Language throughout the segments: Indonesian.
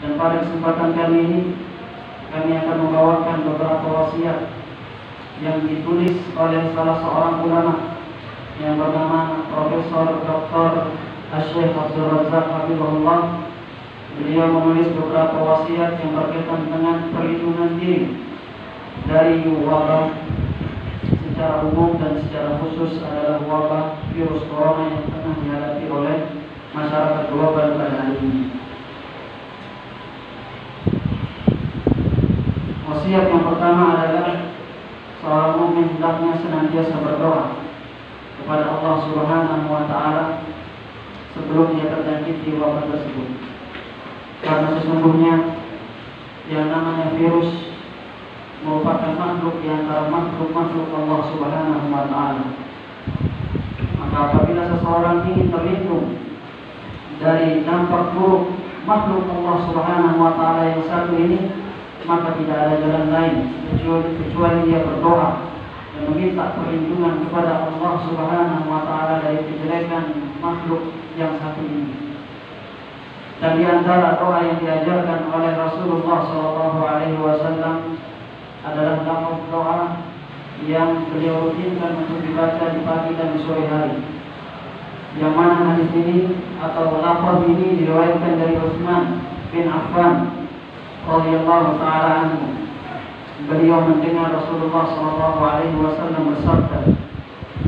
Dan pada kesempatan kali ini kami akan membawakan beberapa wasiat yang ditulis oleh salah seorang ulama yang bernama Profesor Dr. Syekh Abdul Razak Hafizahullah. Beliau menulis beberapa wasiat yang berkaitan dengan perlindungan diri dari wabah secara umum dan secara khusus adalah wabah virus corona yang tengah dihadapi oleh masyarakat global pada hari ini. Wasiat yang pertama adalah seorang mukmin hendaknya senantiasa berdoa kepada Allah Subhanahu wa taala sebelum dia terjangkiti wabah tersebut. Karena sesungguhnya yang namanya virus merupakan makhluk di antara makhluk-makhluk Allah Subhanahu wa taala. Maka apabila seseorang ingin terlindung dari dampak buruk makhluk Allah Subhanahu wa taala yang satu ini, maka tidak ada jalan lain kecuali dia berdoa dan meminta perlindungan kepada Allah Subhanahu wa taala dari kejelekan makhluk yang satu ini. Dan di antara doa yang diajarkan oleh Rasulullah SAW adalah doa yang beliau rutinkan untuk dibaca di pagi dan di sore hari. Yang mana hadis ini atau lafaz ini diriwayatkan dari Utsman bin Affan radhiyallahu taala anhu. Beliau mendengar Rasulullah SAW bersabda,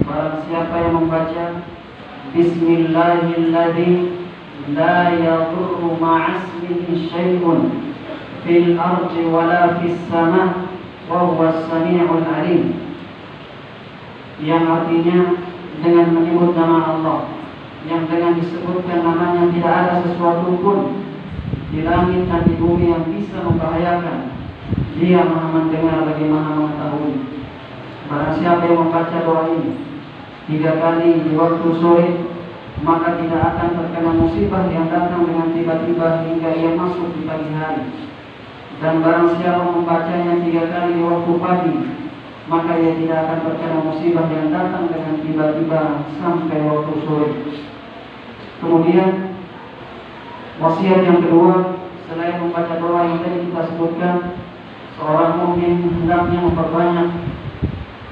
barang siapa yang membaca Bismillahilladzi la yadurru ma'asmihi syai'un fil ardi wala fis sama' wa huwas sami'ul alim, yang artinya dengan menyebut nama Allah yang dengan disebutkan namanya tidak ada sesuatu pun di langit dan di bumi yang bisa membahayakan. Dia Maha mendengar lagi Maha mengetahui. Barang siapa yang membaca doa ini 3 kali di waktu sore, maka tidak akan terkena musibah yang datang dengan tiba-tiba hingga ia masuk di pagi hari. Dan barang siapa membacanya 3 kali di waktu pagi, maka ia tidak akan terkena musibah yang datang dengan tiba-tiba sampai waktu sore. Kemudian wasiat yang kedua, selain membaca doa yang tadi kita sebutkan, seorang mukmin hendaknya memperbanyak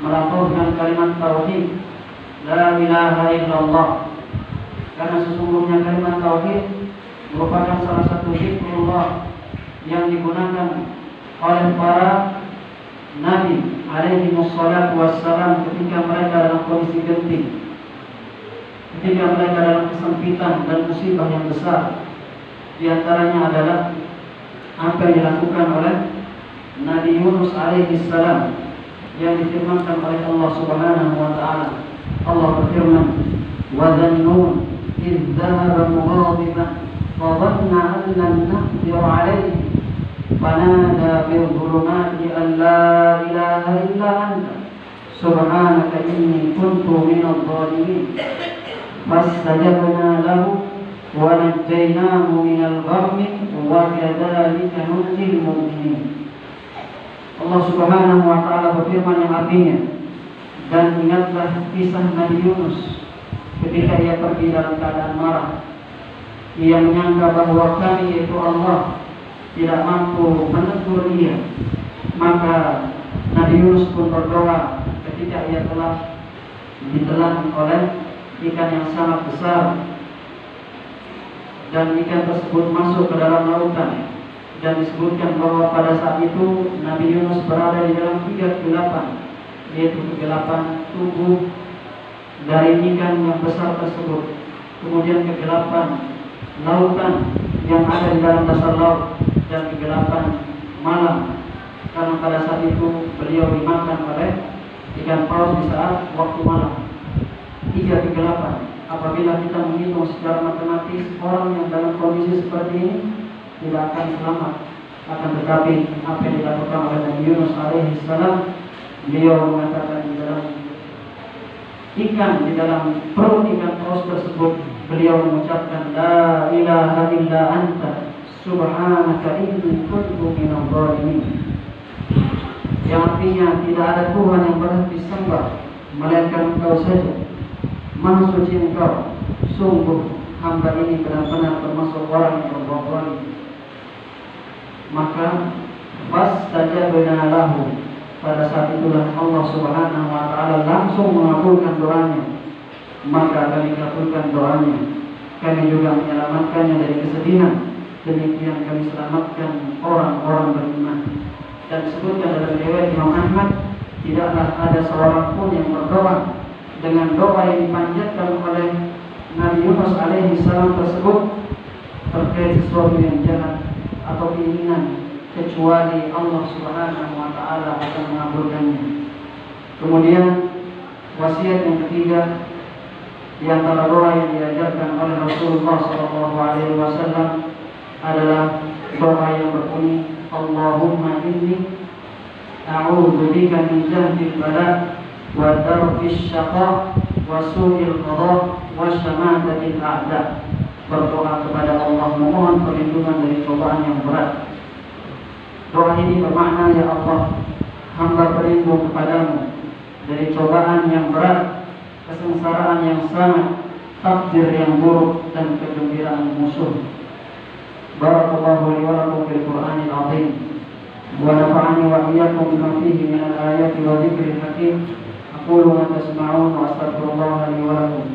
melafazkan kalimat tauhid, la ilaha illallah. Karena sesungguhnya kalimat tauhid merupakan salah satu zikrullah yang digunakan oleh para nabi alaihi wassalatu wassalam ketika mereka dalam kondisi genting, ketika mereka dalam kesempitan dan musibah yang besar. Di antaranya adalah apa yang dilakukan oleh Nabi Yunus alaihi salam yang difirmankan oleh Allah Subhanahu wa taala. Allah berfirman, wa dhannun idh dhahaba mughadiban fa dhanna an lan naqdir alayhi fanada fi dhulumati an la ilaha illa anta subhanaka inni kuntu minadh dhalimin fastajabna lahu wa najjaynahu minal ghammi wa kadzalika nunjil mu'minin. Allah Subhanahu wa taala berfirman yang artinya, dan ingatlah kisah Nabi Yunus ketika ia pergi dalam keadaan marah. Ia menyangka bahwa kami, yaitu Allah, tidak mampu menegur dia. Maka Nabi Yunus pun berdoa ketika ia telah ditelan oleh ikan yang sangat besar, dan ikan tersebut masuk ke dalam lautan. Dan disebutkan bahwa pada saat itu Nabi Yunus berada di dalam 3 kegelapan, yaitu kegelapan tubuh dari ikan yang besar tersebut, kemudian kegelapan lautan yang ada di dalam dasar laut, dan kegelapan malam. Karena pada saat itu beliau dimakan oleh ikan paus di saat waktu malam. 3 kegelapan. Apabila kita menghitung secara matematis, orang yang dalam kondisi seperti ini tidak akan selamat. Akan tetapi apa yang dilakukan oleh Nabi Yunus alaihi salam, beliau mengatakan di dalam perut ikan paus tersebut, beliau mengucapkan la ilaha illa anta subhanaka inni kuntu minadh dhalimin, yang artinya tidak ada Tuhan yang berhak disembah melainkan Engkau saja. Maha suci Engkau, sungguh hamba ini benar-benar termasuk orang yang berbuat zalim. maka fastajabna lahu, pada saat itulah Allah Subhanahu wa taala langsung mengabulkan doanya. Maka kami kabulkan doanya, kami juga menyelamatkannya dari kesedihan. Demikian kami selamatkan orang-orang beriman. Dan disebutkan dalam riwayat Imam Ahmad, tidaklah ada seorang pun yang berdoa dengan doa yang dipanjatkan oleh Nabi Yunus alaihi salam tersebut terkait sesuatu yang jahat atau keinginan, kecuali Allah Subhanahu wa taala akan mengabulkannya. Kemudian wasiat yang ketiga di antara doa yang diajarkan oleh Rasulullah SAW adalah doa yang berbunyi, Allahumma inni a'udzu bika min jahdil bala wa darfis syaqa wa su'il qada wa syamatatil a'da. Berdoa kepada Allah, memohon perlindungan dari cobaan yang berat. Doa ini bermakna, ya Allah, hamba berlindung kepadamu dari cobaan yang berat, kesengsaraan yang sangat, takdir yang buruk, dan kegembiraan musuh. Barakallahu li wa lakum fil Qur'anil azim wa nafa'ani wa iyyakum bima fihi min al-ayati wa dzikril hakim. Aqulu ma tasma'un wa astaghfirullah li wa lakum.